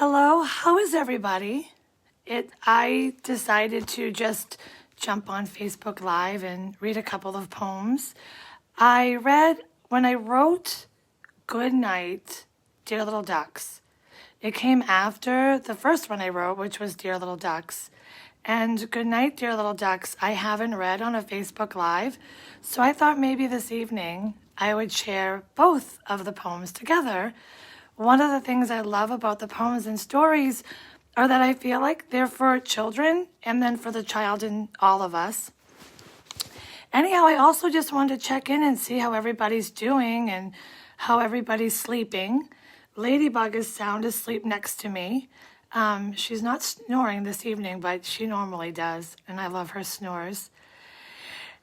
Hello, how is everybody? I decided to just jump on Facebook Live and read a couple of poems. When I wrote Good Night, Dear Little Ducks. It came after the first one I wrote, which was Dear Little Ducks. And Good Night, Dear Little Ducks, I haven't read on a Facebook Live, so I thought maybe this evening I would share both of the poems together. One of the things I love about the poems and stories are that I feel like they're for children and then for the child in all of us. Anyhow, I also just wanted to check in and see how everybody's doing and how everybody's sleeping. Ladybug is sound asleep next to me. She's not snoring this evening, but she normally does, and I love her snores.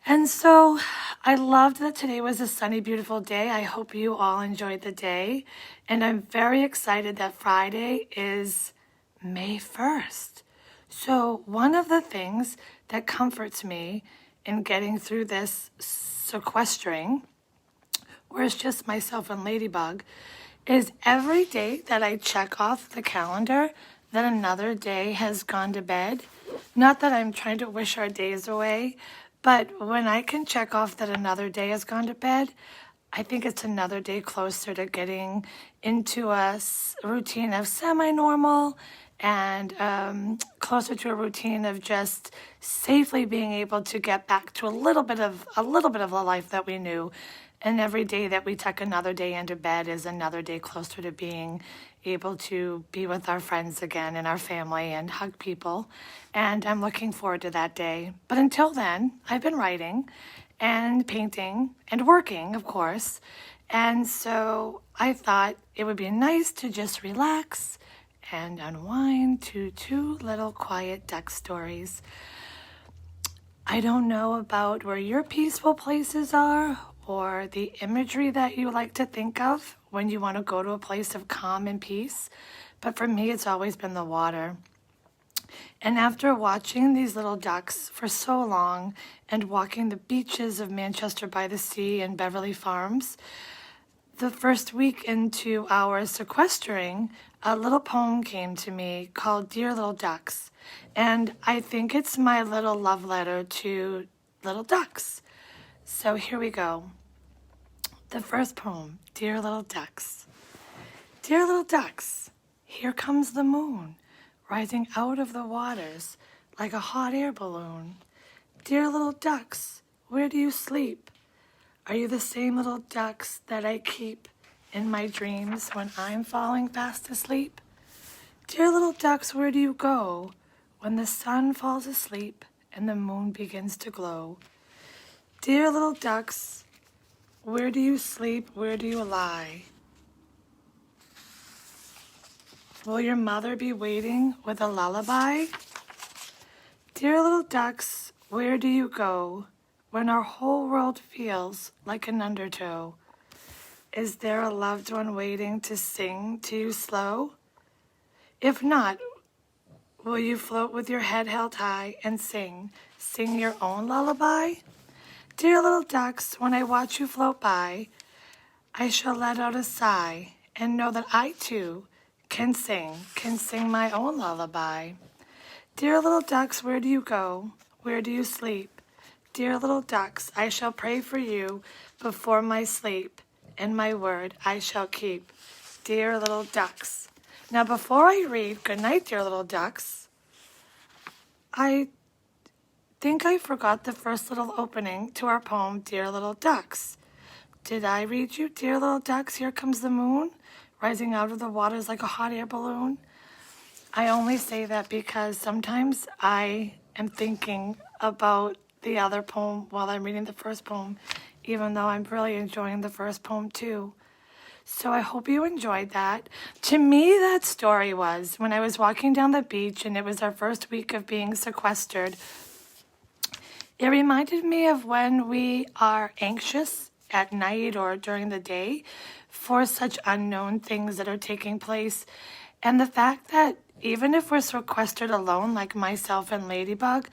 And so I loved that today was a sunny, beautiful day. I hope you all enjoyed the day. And I'm very excited that Friday is May 1st. So one of the things that comforts me in getting through this sequestering, where it's just myself and Ladybug, is every day that I check off the calendar that another day has gone to bed. Not that I'm trying to wish our days away, but when I can check off that another day has gone to bed, I think it's another day closer to getting into a routine of semi-normal and closer to a routine of just safely being able to get back to a little bit of the life that we knew. And every day that we tuck another day into bed is another day closer to being able to be with our friends again and our family and hug people. And I'm looking forward to that day. But until then, I've been writing and painting and working, of course. And so I thought it would be nice to just relax and unwind to two little quiet duck stories. I don't know about where your peaceful places are or the imagery that you like to think of when you want to go to a place of calm and peace, but for me, it's always been the water. And after watching these little ducks for so long and walking the beaches of Manchester by the Sea and Beverly Farms, the first week into our sequestering, a little poem came to me called Dear Little Ducks. And I think it's my little love letter to little ducks. So here we go. The first poem, Dear Little Ducks. Dear little ducks, here comes the moon, rising out of the waters like a hot air balloon. Dear little ducks, where do you sleep? Are you the same little ducks that I keep in my dreams when I'm falling fast asleep? Dear little ducks, where do you go when the sun falls asleep and the moon begins to glow? Dear little ducks, where do you sleep? Where do you lie? Will your mother be waiting with a lullaby? Dear little ducks, where do you go when our whole world feels like an undertow? Is there a loved one waiting to sing to you slow? If not, will you float with your head held high and sing your own lullaby? Dear little ducks, when I watch you float by, I shall let out a sigh and know that I too can sing my own lullaby. Dear little ducks, where do you go? Where do you sleep? Dear little ducks, I shall pray for you before my sleep, and my word I shall keep. Dear little ducks. Now, before I read Good Night, Dear Little Ducks, I think I forgot the first little opening to our poem, Dear Little Ducks. Did I read you? Dear little ducks, here comes the moon, rising out of the waters like a hot air balloon. I only say that because sometimes I am thinking about the other poem while I'm reading the first poem, even though I'm really enjoying the first poem too. So I hope you enjoyed that. To me, that story was when I was walking down the beach and it was our first week of being sequestered. It reminded me of when we are anxious at night or during the day for such unknown things that are taking place. And the fact that even if we're sequestered alone, like myself and Ladybug,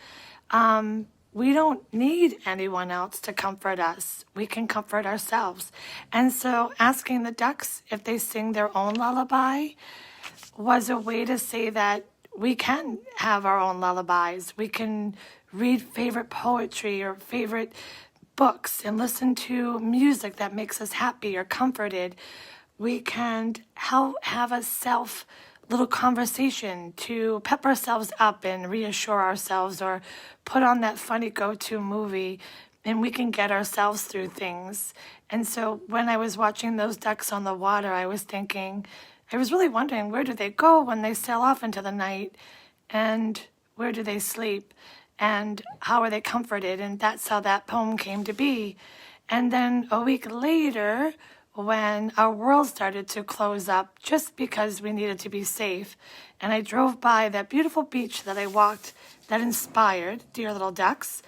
we don't need anyone else to comfort us. We can comfort ourselves. And so asking the ducks if they sing their own lullaby was a way to say that we can have our own lullabies. We can read favorite poetry or favorite books and listen to music that makes us happy or comforted. We can have a self little conversation to pep ourselves up and reassure ourselves, or put on that funny go-to movie, and we can get ourselves through things. And so when I was watching those ducks on the water, I was really wondering, where do they go when they sail off into the night? And where do they sleep? And how are they comforted? And that's how that poem came to be. And then a week later, when our world started to close up just because we needed to be safe, and I drove by that beautiful beach that I walked that inspired Dear Little Ducks,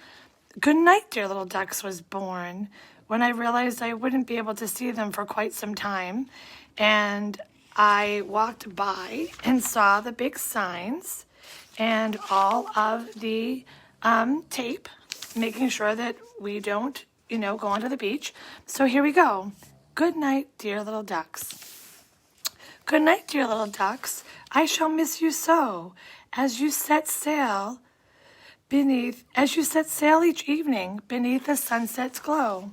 Good Night, Dear Little Ducks was born when I realized I wouldn't be able to see them for quite some time. And I walked by and saw the big signs and all of the tape, making sure that we don't, go onto the beach. So here we go. Good night, dear little ducks. Good night, dear little ducks. I shall miss you so as you set sail each evening beneath the sunset's glow.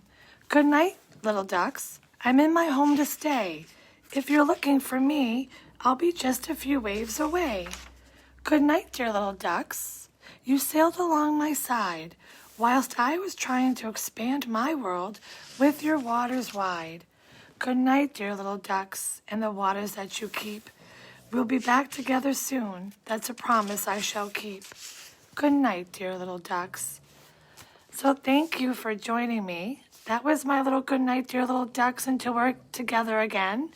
Good night, little ducks. I'm in my home to stay. If you're looking for me, I'll be just a few waves away. Good night, dear little ducks. You sailed along my side whilst I was trying to expand my world with your waters wide. Good night, dear little ducks, and the waters that you keep. We'll be back together soon. That's a promise I shall keep. Good night, dear little ducks. So thank you for joining me. That was my little good night, dear little ducks, until we're together again.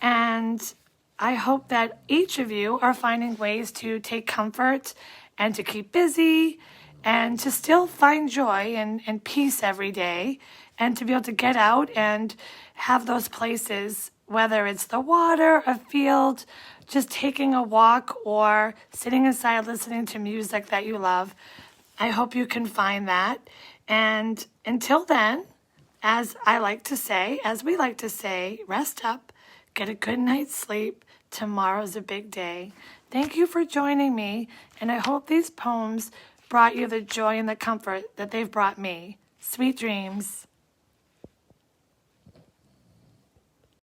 And I hope that each of you are finding ways to take comfort and to keep busy and to still find joy and peace every day, and to be able to get out and have those places, whether it's the water, a field, just taking a walk, or sitting inside listening to music that you love. I hope you can find that. And until then, as we like to say, rest up, get a good night's sleep. Tomorrow's a big day. Thank you for joining me, and I hope these poems brought you the joy and the comfort that they've brought me. Sweet dreams.